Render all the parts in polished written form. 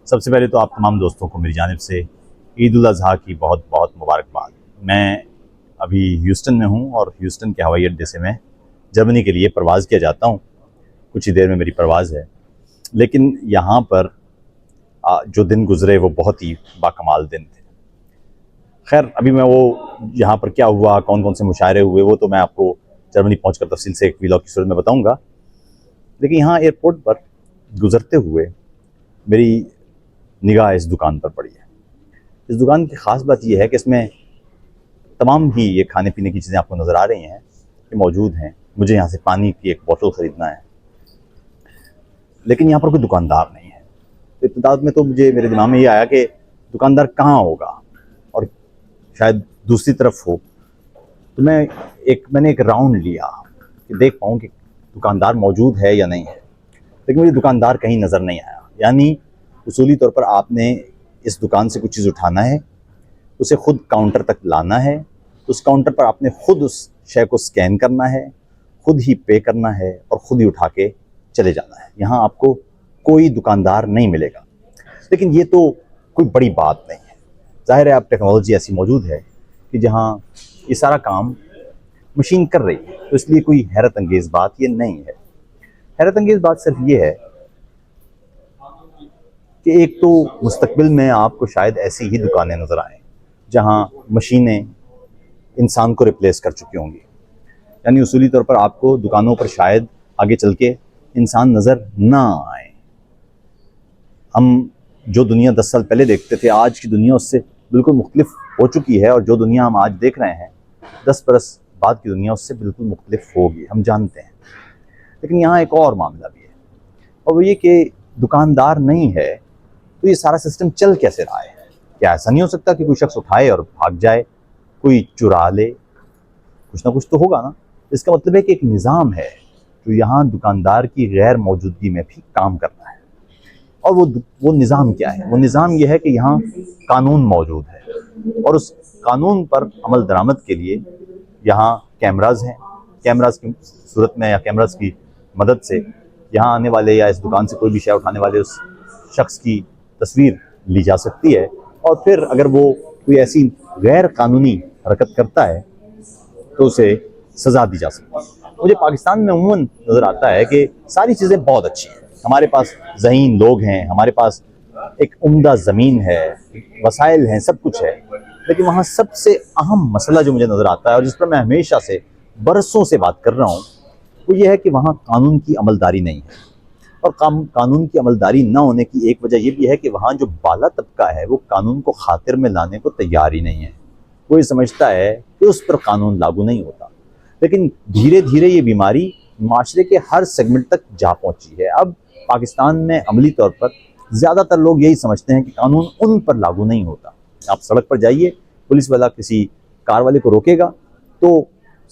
سب سے پہلے تو آپ تمام دوستوں کو میری جانب سے عید الاضحیٰ کی بہت بہت مبارکباد۔ میں ابھی ہیوسٹن میں ہوں اور ہیوسٹن کے ہوائی اڈے سے میں جرمنی کے لیے پرواز کیا جاتا ہوں۔ کچھ ہی دیر میں میری پرواز ہے، لیکن یہاں پر جو دن گزرے وہ بہت ہی باکمال دن تھے۔ خیر، ابھی میں وہ یہاں پر کیا ہوا، کون کون سے مشاعرے ہوئے، وہ تو میں آپ کو جرمنی پہنچ کر تفصیل سے ایک ویلاگ کی صورت میں بتاؤں گا۔ لیکن یہاں ایئرپورٹ پر گزرتے ہوئے میری نگاہ اس دکان پر پڑی ہے۔ اس دکان کی خاص بات یہ ہے کہ اس میں تمام ہی یہ کھانے پینے کی چیزیں آپ کو نظر آ رہی ہیں کہ موجود ہیں۔ مجھے یہاں سے پانی کی ایک بوتل خریدنا ہے، لیکن یہاں پر کوئی دکاندار نہیں ہے۔ ابتدا میں تو میرے دماغ میں یہ آیا کہ دکاندار کہاں ہوگا اور شاید دوسری طرف ہو، تو میں نے ایک راؤنڈ لیا کہ دیکھ پاؤں کہ دکاندار موجود ہے یا نہیں ہے، لیکن مجھے دکاندار کہیں نظر نہیں آیا۔ یعنی اصولی طور پر آپ نے اس دکان سے کچھ چیز اٹھانا ہے، اسے خود کاؤنٹر تک لانا ہے، اس کاؤنٹر پر آپ نے خود اس شے کو سکین کرنا ہے، خود ہی پے کرنا ہے اور خود ہی اٹھا کے چلے جانا ہے۔ یہاں آپ کو کوئی دکاندار نہیں ملے گا، لیکن یہ تو کوئی بڑی بات نہیں ہے۔ ظاہر ہے اب ٹیکنالوجی ایسی موجود ہے کہ جہاں یہ سارا کام مشین کر رہی ہے، تو اس لیے کوئی حیرت انگیز بات یہ نہیں ہے۔ حیرت انگیز بات صرف یہ ہے کہ ایک تو مستقبل میں آپ کو شاید ایسی ہی دکانیں نظر آئیں جہاں مشینیں انسان کو ریپلیس کر چکی ہوں گی۔ یعنی اصولی طور پر آپ کو دکانوں پر شاید آگے چل کے انسان نظر نہ آئیں۔ ہم جو دنیا 10 سال پہلے دیکھتے تھے، آج کی دنیا اس سے بالکل مختلف ہو چکی ہے، اور جو دنیا ہم آج دیکھ رہے ہیں 10 برس بعد کی دنیا اس سے بالکل مختلف ہوگی، ہم جانتے ہیں۔ لیکن یہاں ایک اور معاملہ بھی ہے، اور وہ یہ کہ دکاندار نہیں ہے تو یہ سارا سسٹم چل کیسے رہا ہے؟ کیا ایسا نہیں ہو سکتا کہ کوئی شخص اٹھائے اور بھاگ جائے، کوئی چرا لے؟ کچھ نہ کچھ تو ہوگا نا۔ اس کا مطلب ہے کہ ایک نظام ہے جو یہاں دکاندار کی غیر موجودگی میں بھی کام کرنا ہے۔ اور وہ نظام کیا ہے؟ وہ نظام یہ ہے کہ یہاں قانون موجود ہے، اور اس قانون پر عمل درآمد کے لیے یہاں کیمراز ہیں۔ کیمراز کی صورت میں یا کیمراز کی مدد سے یہاں آنے والے یا اس دکان سے کوئی بھی شے اٹھانے والے اس شخص کی تصویر لی جا سکتی ہے، اور پھر اگر وہ کوئی ایسی غیر قانونی حرکت کرتا ہے تو اسے سزا دی جا سکتی ہے۔ مجھے پاکستان میں عموماً نظر آتا ہے کہ ساری چیزیں بہت اچھی ہیں، ہمارے پاس ذہین لوگ ہیں، ہمارے پاس ایک عمدہ زمین ہے، وسائل ہیں، سب کچھ ہے، لیکن وہاں سب سے اہم مسئلہ جو مجھے نظر آتا ہے اور جس پر میں ہمیشہ سے برسوں سے بات کر رہا ہوں، وہ یہ ہے کہ وہاں قانون کی عملداری نہیں ہے۔ اور قانون کی عملداری نہ ہونے کی ایک وجہ یہ بھی ہے کہ وہاں جو بالا طبقہ ہے وہ قانون کو خاطر میں لانے کو تیار ہی نہیں ہے۔ وہ یہ سمجھتا ہے کہ اس پر قانون لاگو نہیں ہوتا، لیکن دھیرے دھیرے یہ بیماری معاشرے کے ہر سیگمنٹ تک جا پہنچی ہے۔ اب پاکستان میں عملی طور پر زیادہ تر لوگ یہی سمجھتے ہیں کہ قانون ان پر لاگو نہیں ہوتا۔ آپ سڑک پر جائیے، پولیس والا کسی کار والے کو روکے گا تو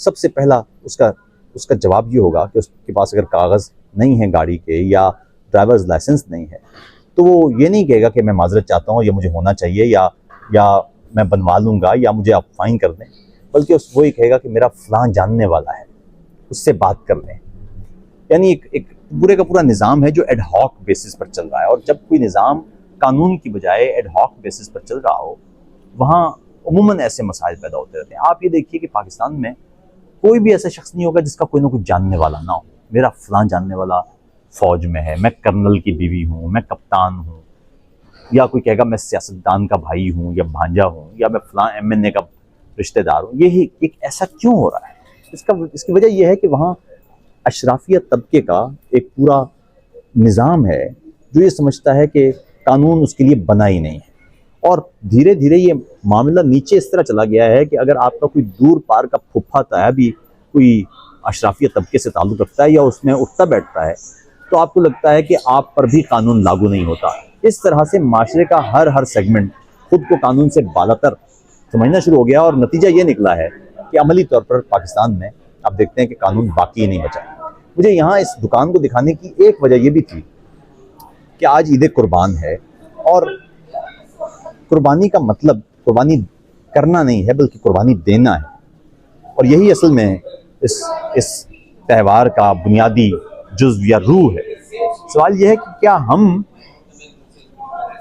سب سے پہلا اس کا جواب یہ ہوگا کہ اس کے پاس اگر کاغذ نہیں ہے گاڑی کے یا ڈرائیورز لائسنس نہیں ہے تو وہ یہ نہیں کہے گا کہ میں معذرت چاہتا ہوں، یہ مجھے ہونا چاہیے، یا میں بنوا لوں گا، یا مجھے آپ فائن کر دیں، بلکہ وہ یہ کہے گا کہ میرا فلاں جاننے والا ہے، اس سے بات کر لیں۔ یعنی ایک پورے کا پورا نظام ہے جو ایڈ ہاک بیسس پر چل رہا ہے، اور جب کوئی نظام قانون کی بجائے ایڈ ہاک بیسس پر چل رہا ہو، وہاں عموماً ایسے مسائل پیدا ہوتے رہتے ہیں۔ آپ یہ دیکھیے کہ پاکستان میں کوئی بھی ایسا شخص نہیں ہوگا جس کا کوئی نہ کوئی جاننے والا نہ ہو۔ میرا فلاں جاننے والا فوج میں ہے، میں کرنل کی بیوی ہوں، میں کپتان ہوں، یا کوئی کہے گا میں سیاستدان کا بھائی ہوں یا بھانجا ہوں، یا میں فلاں MNA کا رشتہ دار ہوں۔ یہ ایک ایسا کیوں ہو رہا ہے؟ اس کی وجہ یہ ہے کہ وہاں اشرافیہ طبقے کا ایک پورا نظام ہے جو یہ سمجھتا ہے کہ قانون اس کے لیے بنا ہی نہیں ہے، اور دھیرے دھیرے یہ معاملہ نیچے اس طرح چلا گیا ہے کہ اگر آپ کا کوئی دور پار کا پھپھا تایا بھی کوئی اشرافیہ طبقے سے تعلق رکھتا ہے یا اس میں اٹھتا بیٹھتا ہے تو آپ کو لگتا ہے کہ آپ پر بھی قانون لاگو نہیں ہوتا۔ اس طرح سے معاشرے کا ہر سیگمنٹ خود کو قانون سے بالاتر سمجھنا شروع ہو گیا، اور نتیجہ یہ نکلا ہے کہ عملی طور پر پاکستان میں آپ دیکھتے ہیں کہ قانون باقی نہیں بچا۔ مجھے یہاں اس دکان کو دکھانے کی ایک وجہ یہ بھی تھی کہ آج عید قربان ہے، اور قربانی کا مطلب قربانی کرنا نہیں ہے بلکہ قربانی دینا ہے، اور یہی اصل میں اس تہوار کا بنیادی جزو یا روح ہے۔ سوال یہ ہے کہ کیا ہم